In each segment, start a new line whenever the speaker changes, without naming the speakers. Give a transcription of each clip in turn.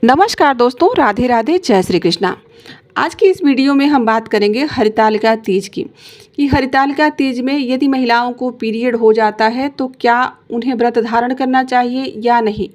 नमस्कार दोस्तों, राधे राधे, जय श्री कृष्णा। आज की इस वीडियो में हम बात करेंगे हरितालिका तीज की कि हरितालिका तीज में यदि महिलाओं को पीरियड हो जाता है तो क्या उन्हें व्रत धारण करना चाहिए या नहीं।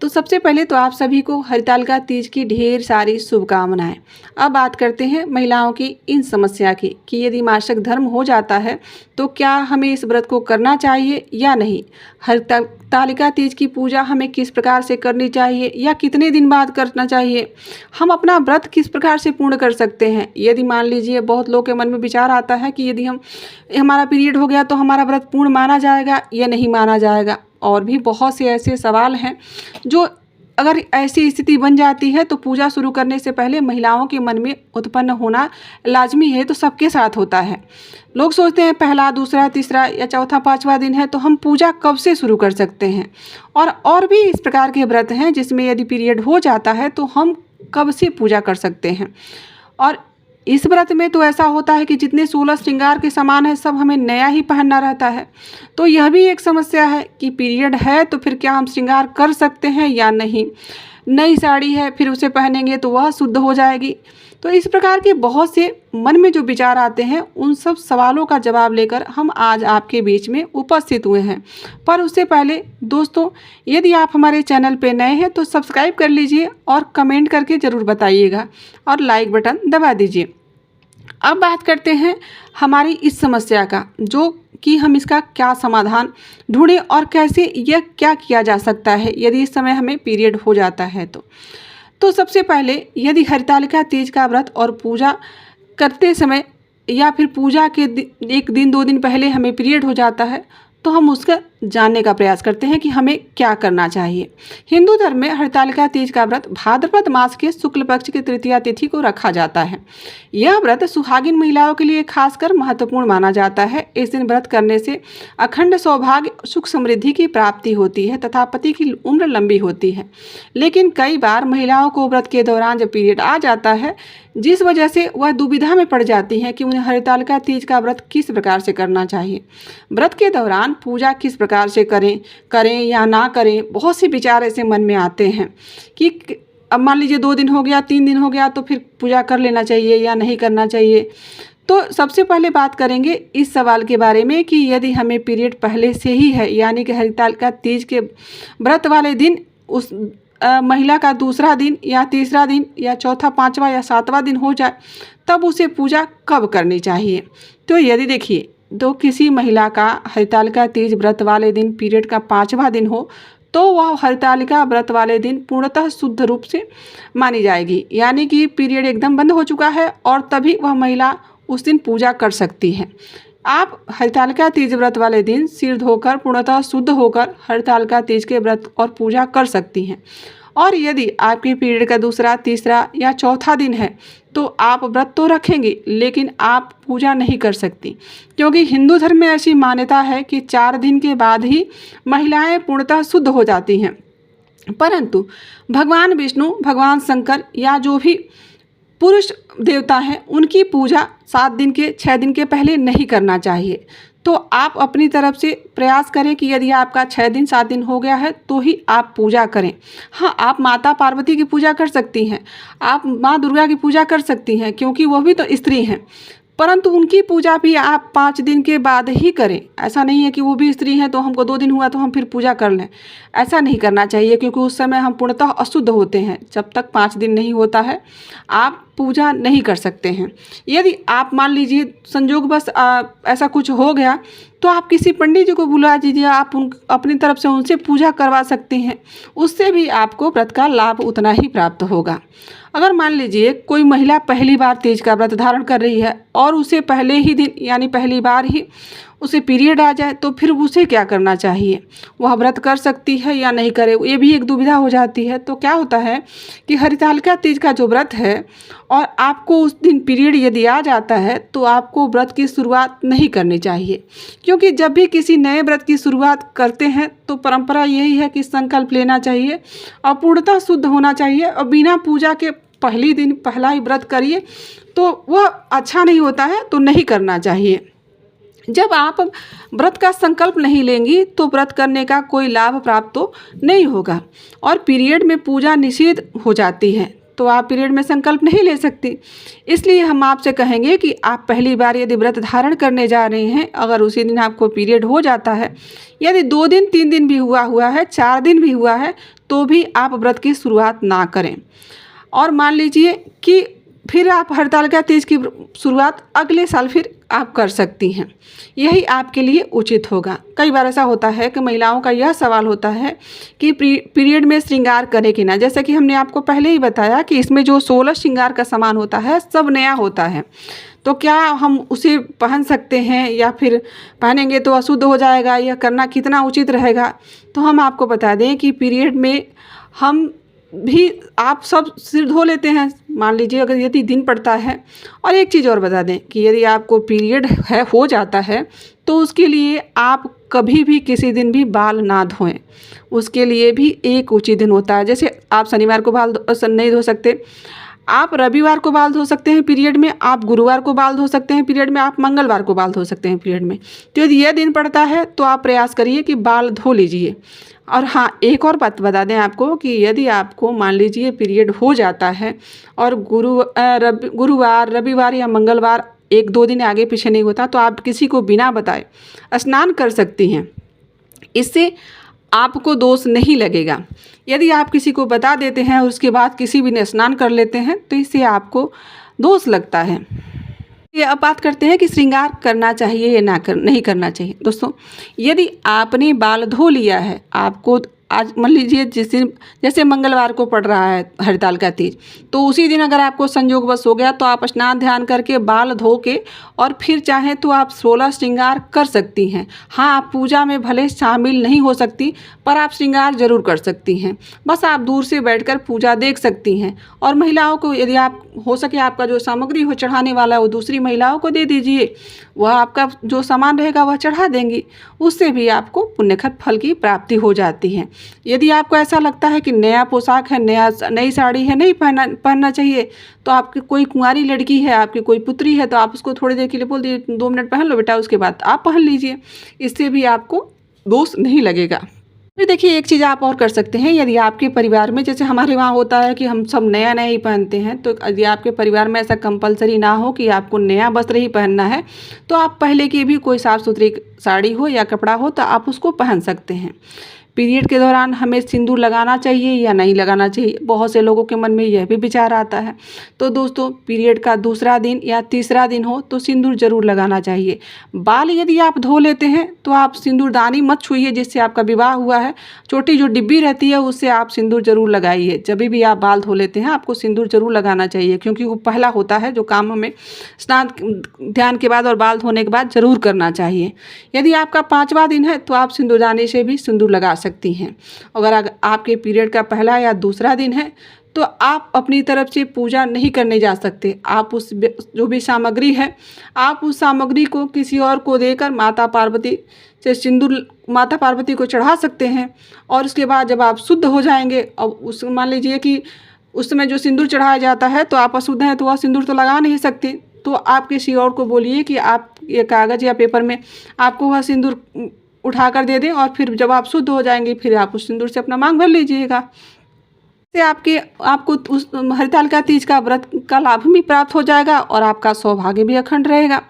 तो सबसे पहले तो आप सभी को हरितालिका तीज की ढेर सारी शुभकामनाएं। अब बात करते हैं महिलाओं की इन समस्या की कि यदि मासिक धर्म हो जाता है तो क्या हमें इस व्रत को करना चाहिए या नहीं। हरितालिका तीज की पूजा हमें किस प्रकार से करनी चाहिए या कितने दिन बाद करना चाहिए। हम अपना व्रत किस प्रकार से पूर्ण कर सकते हैं। यदि मान लीजिए बहुत लोगों के मन में विचार आता है कि यदि हमारा पीरियड हो गया तो हमारा व्रत पूर्ण माना जाएगा या नहीं माना जाएगा। और भी बहुत से ऐसे सवाल हैं जो अगर ऐसी स्थिति बन जाती है तो पूजा शुरू करने से पहले महिलाओं के मन में उत्पन्न होना लाजमी है। तो सबके साथ होता है। लोग सोचते हैं पहला, दूसरा, तीसरा या चौथा, पांचवा दिन है तो हम पूजा कब से शुरू कर सकते हैं। और भी इस प्रकार के व्रत हैं जिसमें यदि पीरियड हो जाता है तो हम कब से पूजा कर सकते हैं। और इस व्रत में तो ऐसा होता है कि जितने 16 श्रृंगार के सामान है सब हमें नया ही पहनना रहता है। तो यह भी एक समस्या है कि पीरियड है तो फिर क्या हम श्रृंगार कर सकते हैं या नहीं। नई साड़ी है फिर उसे पहनेंगे तो वह शुद्ध हो जाएगी। तो इस प्रकार के बहुत से मन में जो विचार आते हैं उन सब सवालों का जवाब लेकर हम आज आपके बीच में उपस्थित हुए हैं। पर उससे पहले दोस्तों, यदि आप हमारे चैनल पे नए हैं तो सब्सक्राइब कर लीजिए और कमेंट करके ज़रूर बताइएगा और लाइक बटन दबा दीजिए। अब बात करते हैं हमारी इस समस्या का, जो कि हम इसका क्या समाधान ढूंढें और कैसे यह क्या किया जा सकता है यदि इस समय हमें पीरियड हो जाता है तो सबसे पहले यदि हरितालिका तीज का व्रत और पूजा करते समय या फिर पूजा के एक दिन 2 दिन पहले हमें पीरियड हो जाता है तो हम उसका जानने का प्रयास करते हैं कि हमें क्या करना चाहिए। हिंदू धर्म में हरितालिका तीज का व्रत भाद्रपद मास के शुक्ल पक्ष की तृतीया तिथि को रखा जाता है। यह व्रत सुहागिन महिलाओं के लिए खासकर महत्वपूर्ण माना जाता है। इस दिन व्रत करने से अखंड सौभाग्य, सुख समृद्धि की प्राप्ति होती है तथा पति की उम्र लंबी होती है। लेकिन कई बार महिलाओं को व्रत के दौरान जब पीरियड आ जाता है जिस वजह से वह दुविधा में पड़ जाती हैं कि उन्हें हरितालिका तीज का व्रत किस प्रकार से करना चाहिए। व्रत के दौरान पूजा किस प्रकार से करें या ना करें। बहुत से विचार ऐसे मन में आते हैं कि अब मान लीजिए 2 दिन हो गया, 3 दिन हो गया तो फिर पूजा कर लेना चाहिए या नहीं करना चाहिए। तो सबसे पहले बात करेंगे इस सवाल के बारे में कि यदि हमें पीरियड पहले से ही है यानी कि हरितालिका तीज के व्रत वाले दिन उस महिला का दूसरा दिन या तीसरा दिन या चौथा, पांचवा या सातवां दिन हो जाए तब उसे पूजा कब करनी चाहिए। तो यदि देखिए तो किसी महिला का हरितालिका तीज व्रत वाले दिन पीरियड का 5वां दिन हो तो वह हरितालिका व्रत वाले दिन पूर्णतः शुद्ध रूप से मानी जाएगी, यानी कि पीरियड एकदम बंद हो चुका है और तभी वह महिला उस दिन पूजा कर सकती है। आप हरितालिका तीज व्रत वाले दिन सिर धोकर पूर्णतः शुद्ध होकर हरितालिका तीज के व्रत और पूजा कर सकती हैं। और यदि आपके पीरियड का दूसरा, तीसरा या चौथा दिन है तो आप व्रत तो रखेंगे लेकिन आप पूजा नहीं कर सकती, क्योंकि हिंदू धर्म में ऐसी मान्यता है कि 4 दिन के बाद ही महिलाएं पूर्णतः शुद्ध हो जाती हैं। परंतु भगवान विष्णु, भगवान शंकर या जो भी पुरुष देवता हैं उनकी पूजा 7 दिन के 6 दिन के पहले नहीं करना चाहिए। तो आप अपनी तरफ से प्रयास करें कि यदि आपका 6 दिन 7 दिन हो गया है तो ही आप पूजा करें। हाँ, आप माता पार्वती की पूजा कर सकती हैं, आप माँ दुर्गा की पूजा कर सकती हैं क्योंकि वो भी तो स्त्री हैं, परंतु उनकी पूजा भी आप 5 दिन के बाद ही करें। ऐसा नहीं है कि वो भी स्त्री हैं तो हमको 2 दिन हुआ तो हम फिर पूजा कर लें। ऐसा नहीं करना चाहिए क्योंकि उस समय हम पूर्णतः अशुद्ध होते हैं। जब तक 5 दिन नहीं होता है आप पूजा नहीं कर सकते हैं। यदि आप मान लीजिए संजोगवश ऐसा कुछ हो गया तो आप किसी पंडित जी को बुला दीजिए, आप अपनी तरफ से उनसे पूजा करवा सकती हैं। उससे भी आपको व्रत का लाभ उतना ही प्राप्त होगा। अगर मान लीजिए कोई महिला पहली बार तीज का व्रत धारण कर रही है और उसे पहले ही दिन यानी पहली बार ही उसे पीरियड आ जाए तो फिर उसे क्या करना चाहिए। वह व्रत कर सकती है या नहीं करे, ये भी एक दुविधा हो जाती है। तो क्या होता है कि हरितालिका तीज का जो व्रत है और आपको उस दिन पीरियड यदि आ जाता है तो आपको व्रत की शुरुआत नहीं करनी चाहिए, क्योंकि जब भी किसी नए व्रत की शुरुआत करते हैं तो परंपरा यही है कि संकल्प लेना चाहिए और पूर्णतः शुद्ध होना चाहिए और बिना पूजा के पहली दिन पहला ही व्रत करिए तो वह अच्छा नहीं होता है, तो नहीं करना चाहिए। जब आप व्रत का संकल्प नहीं लेंगी तो व्रत करने का कोई लाभ प्राप्त तो नहीं होगा, और पीरियड में पूजा निषिद्ध हो जाती है, तो आप पीरियड में संकल्प नहीं ले सकती। इसलिए हम आपसे कहेंगे कि आप पहली बार यदि व्रत धारण करने जा रहे हैं, अगर उसी दिन आपको पीरियड हो जाता है, यदि 2 दिन 3 दिन भी हुआ है, 4 दिन भी हुआ है, तो भी आप व्रत की शुरुआत ना करें। और मान लीजिए कि फिर आप हरतालिका तीज की शुरुआत अगले साल फिर आप कर सकती हैं, यही आपके लिए उचित होगा। कई बार ऐसा होता है कि महिलाओं का यह सवाल होता है कि पीरियड में श्रृंगार करें कि ना। जैसा कि हमने आपको पहले ही बताया कि इसमें जो 16 श्रृंगार का सामान होता है सब नया होता है, तो क्या हम उसे पहन सकते हैं या फिर पहनेंगे तो अशुद्ध हो जाएगा, यह करना कितना उचित रहेगा। तो हम आपको बता दें कि पीरियड में हम भी आप सब सिर धो लेते हैं, मान लीजिए अगर यदि दिन पड़ता है। और एक चीज़ और बता दें कि यदि आपको पीरियड हो जाता है तो उसके लिए आप कभी भी किसी दिन भी बाल ना धोएं, उसके लिए भी एक उचित दिन होता है। जैसे आप शनिवार को बाल नहीं धो सकते, आप रविवार को बाल धो सकते हैं पीरियड में, आप गुरुवार को बाल धो सकते हैं पीरियड में, आप मंगलवार को बाल धो सकते हैं पीरियड में। तो यदि यह दिन पड़ता है तो आप प्रयास करिए कि बाल धो लीजिए। और हाँ, एक और बात बता दें आपको कि यदि आपको मान लीजिए पीरियड हो जाता है और गुरुवार, रविवार या मंगलवार 1-2 दिन आगे पीछे नहीं होता, तो आप किसी को बिना बताए स्नान कर सकती हैं, इससे आपको दोष नहीं लगेगा। यदि आप किसी को बता देते हैं और उसके बाद किसी भी ने स्नान कर लेते हैं तो इससे आपको दोष लगता है। ये अब बात करते हैं कि श्रृंगार करना चाहिए या नहीं करना चाहिए। दोस्तों, यदि आपने बाल धो लिया है, आपको आज मान लीजिए जिस दिन जैसे मंगलवार को पड़ रहा है हरतालिका तीज, तो उसी दिन अगर आपको संयोगवश हो गया तो आप स्नान ध्यान करके बाल धो के और फिर चाहें तो आप 16 श्रृंगार कर सकती हैं। हाँ, आप पूजा में भले शामिल नहीं हो सकती पर आप श्रृंगार जरूर कर सकती हैं। बस आप दूर से बैठकर पूजा देख सकती हैं। और महिलाओं को यदि आप हो सके आपका जो सामग्री हो चढ़ाने वाला वो दूसरी महिलाओं को दे दीजिए, वह आपका जो सामान रहेगा वह चढ़ा देंगी, उससे भी आपको पुण्यखत फल की प्राप्ति हो जाती है। यदि आपको ऐसा लगता है कि नया पोशाक है, नई साड़ी है, नहीं पहनना चाहिए, तो आपकी कोई कुंवारी लड़की है, आपकी कोई पुत्री है, तो आप उसको थोड़ी देर के लिए बोल दीजिए 2 मिनट पहन लो बेटा, उसके बाद आप पहन लीजिए, इससे भी आपको दोष नहीं लगेगा। फिर देखिए, एक चीज़ आप और कर सकते हैं। यदि आपके परिवार में, जैसे हमारे वहाँ होता है कि हम सब नया नया ही पहनते हैं, तो यदि आपके परिवार में ऐसा कंपलसरी ना हो कि आपको नया वस्त्र ही पहनना है, तो आप पहले की भी कोई साफ़ सुथरी साड़ी हो या कपड़ा हो तो आप उसको पहन सकते हैं। पीरियड के दौरान हमें सिंदूर लगाना चाहिए या नहीं लगाना चाहिए, बहुत से लोगों के मन में यह भी विचार आता है। तो दोस्तों, पीरियड का दूसरा दिन या तीसरा दिन हो तो सिंदूर जरूर लगाना चाहिए। बाल यदि आप धो लेते हैं तो आप सिंदूरदानी मत छूइए जिससे आपका विवाह हुआ है, छोटी जो डिब्बी रहती है उससे आप सिंदूर जरूर लगाइए। जब भी आप बाल धो लेते हैं आपको सिंदूर जरूर लगाना चाहिए, क्योंकि वो पहला होता है जो काम हमें स्नान ध्यान के बाद और बाल धोने के बाद जरूर करना चाहिए। यदि आपका 5वां दिन है तो आप सिंदूरदानी से भी सिंदूर लगा सकती हैं। अगर आपके पीरियड का पहला या दूसरा दिन है तो आप अपनी तरफ से पूजा नहीं करने जा सकते। आप उस जो भी सामग्री है आप उस सामग्री को किसी और को देकर माता पार्वती से सिंदूर माता पार्वती को चढ़ा सकते हैं। और उसके बाद जब आप शुद्ध हो जाएंगे, और उस मान लीजिए कि उस समय जो सिंदूर चढ़ाया जाता है तो आप अशुद्ध हैं तो वह सिंदूर तो लगा नहीं सकते, तो आप किसी और को बोलिए कि आप ये कागज़ या पेपर में आपको वह सिंदूर उठा कर दे दें, और फिर जब आप शुद्ध हो जाएंगे फिर आप उस सिंदूर से अपना मांग भर लीजिएगा। से आपको उस हरतालिका तीज का व्रत का लाभ भी प्राप्त हो जाएगा और आपका सौभाग्य भी अखंड रहेगा।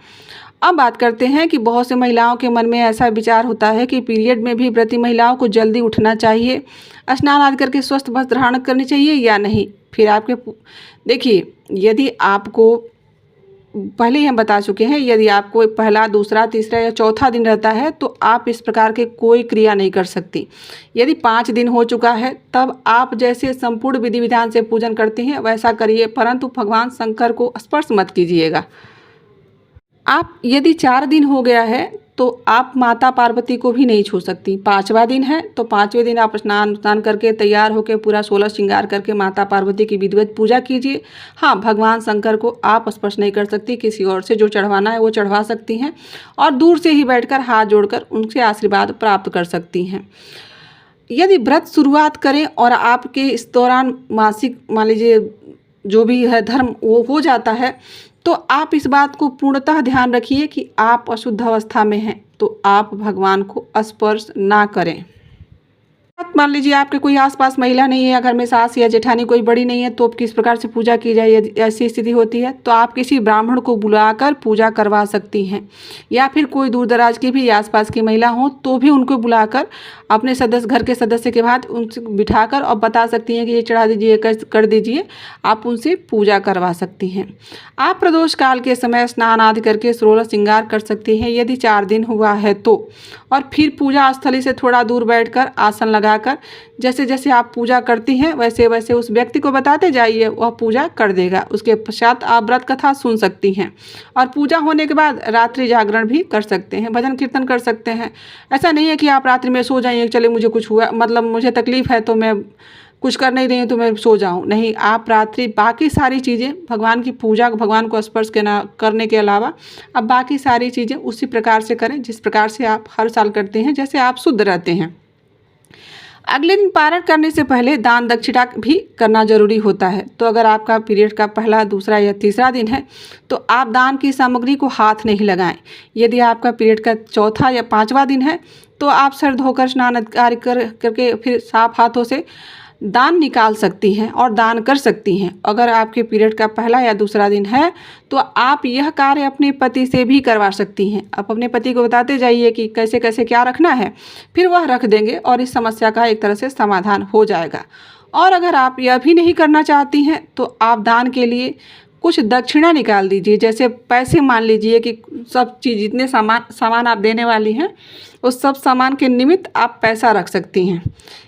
अब बात करते हैं कि बहुत से महिलाओं के मन में ऐसा विचार होता है कि पीरियड में भी व्रती महिलाओं को जल्दी उठना चाहिए, स्नान आदि करके स्वस्थ वस्त्र धारण करनी चाहिए या नहीं। फिर आपके देखिए, यदि आपको पहले ही हम बता चुके हैं, यदि आपको पहला, दूसरा, तीसरा या चौथा दिन रहता है तो आप इस प्रकार के कोई क्रिया नहीं कर सकती। यदि 5 दिन हो चुका है तब आप जैसे संपूर्ण विधि विधान से पूजन करते हैं वैसा करिए, परंतु भगवान शंकर को स्पर्श मत कीजिएगा। आप यदि 4 दिन हो गया है तो आप माता पार्वती को भी नहीं छू सकती। 5वां दिन है तो 5वें दिन आप स्नान करके तैयार होकर पूरा 16 श्रृंगार करके माता पार्वती की विधिवत पूजा कीजिए। हाँ, भगवान शंकर को आप स्पर्श नहीं कर सकती, किसी और से जो चढ़वाना है वो चढ़वा सकती हैं और दूर से ही बैठकर हाथ जोड़कर उनसे आशीर्वाद प्राप्त कर सकती हैं। यदि व्रत शुरुआत करें और आपके इस दौरान मासिक मान लीजिए जो भी है धर्म वो हो जाता है तो आप इस बात को पूर्णतः ध्यान रखिए कि आप अशुद्ध अवस्था में हैं, तो आप भगवान को स्पर्श ना करें। मान लीजिए आपके कोई आसपास महिला नहीं है या घर में सास या जेठानी कोई बड़ी नहीं है, तो किस प्रकार से पूजा की जाए? यदि ऐसी स्थिति होती है तो आप किसी ब्राह्मण को बुलाकर पूजा करवा सकती हैं, या फिर कोई दूर दराज की भी आसपास की महिला हो तो भी उनको बुलाकर अपने सदस्य, घर के सदस्य के बाद उनसे बिठाकर और बता सकती हैं कि ये चढ़ा दीजिए, कर दीजिए, आप उनसे पूजा करवा सकती हैं। आप प्रदोष काल के समय स्नान आदि करके षोडश श्रृंगार कर सकती हैं यदि 4 दिन हुआ है तो, और फिर पूजा स्थली से थोड़ा दूर बैठकर आसन लगाकर जैसे जैसे आप पूजा करती हैं वैसे वैसे उस व्यक्ति को बताते जाइए, वह पूजा कर देगा। उसके पश्चात आप व्रत कथा सुन सकती हैं और पूजा होने के बाद रात्रि जागरण भी कर सकते हैं, भजन कीर्तन कर सकते हैं। ऐसा नहीं है कि आप रात्रि में सो जाइए, चले मुझे कुछ हुआ, मतलब मुझे तकलीफ है तो मैं कुछ कर नहीं रही हूँ तो मैं सो जाऊँ, नहीं। आप रात्रि बाकी सारी चीज़ें, भगवान की पूजा, भगवान को स्पर्श करने के अलावा अब बाकी सारी चीज़ें उसी प्रकार से करें जिस प्रकार से आप हर साल करते हैं, जैसे आप शुद्ध रहते हैं। अगले दिन पारण करने से पहले दान दक्षिणा भी करना जरूरी होता है। तो अगर आपका पीरियड का पहला, दूसरा या तीसरा दिन है तो आप दान की सामग्री को हाथ नहीं लगाएं। यदि आपका पीरियड का चौथा या 5वां दिन है तो आप सर धोकर स्नान आदि करके फिर साफ हाथों से दान निकाल सकती हैं और दान कर सकती हैं। अगर आपके पीरियड का पहला या दूसरा दिन है तो आप यह कार्य अपने पति से भी करवा सकती हैं। आप अपने पति को बताते जाइए कि कैसे कैसे क्या रखना है, फिर वह रख देंगे और इस समस्या का एक तरह से समाधान हो जाएगा। और अगर आप यह भी नहीं करना चाहती हैं तो आप दान के लिए कुछ दक्षिणा निकाल दीजिए, जैसे पैसे, मान लीजिए कि सब चीज़ जितने सामान आप देने वाली हैं उस सब सामान के निमित्त आप पैसा रख सकती हैं।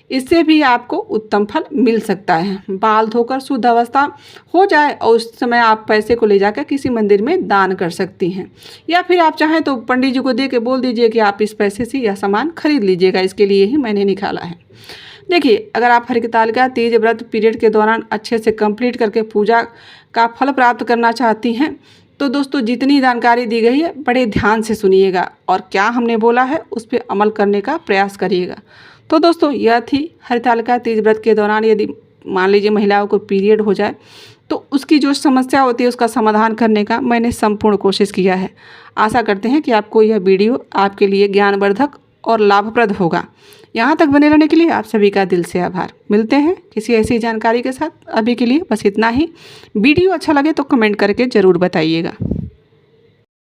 इससे भी आपको उत्तम फल मिल सकता है। बाल धोकर शुद्ध अवस्था हो जाए और उस समय आप पैसे को ले जाकर किसी मंदिर में दान कर सकती हैं, या फिर आप चाहें तो पंडित जी को दे के बोल दीजिए कि आप इस पैसे से यह सामान खरीद लीजिएगा, इसके लिए ही मैंने निकाला है। देखिए, अगर आप हरितालिका तीज व्रत पीरियड के दौरान अच्छे से कंप्लीट करके पूजा का फल प्राप्त करना चाहती हैं तो दोस्तों जितनी जानकारी दी गई है बड़े ध्यान से सुनिएगा और क्या हमने बोला है उस पर अमल करने का प्रयास करिएगा। तो दोस्तों यह थी हरितालिका तीज व्रत के दौरान यदि मान लीजिए महिलाओं को पीरियड हो जाए तो उसकी जो समस्या होती है उसका समाधान करने का मैंने संपूर्ण कोशिश किया है। आशा करते हैं कि आपको यह वीडियो आपके लिए ज्ञानवर्धक और लाभप्रद होगा। यहाँ तक बने रहने के लिए आप सभी का दिल से आभार। मिलते हैं किसी ऐसी जानकारी के साथ। अभी के लिए बस इतना ही। वीडियो अच्छा लगे तो कमेंट करके ज़रूर बताइएगा।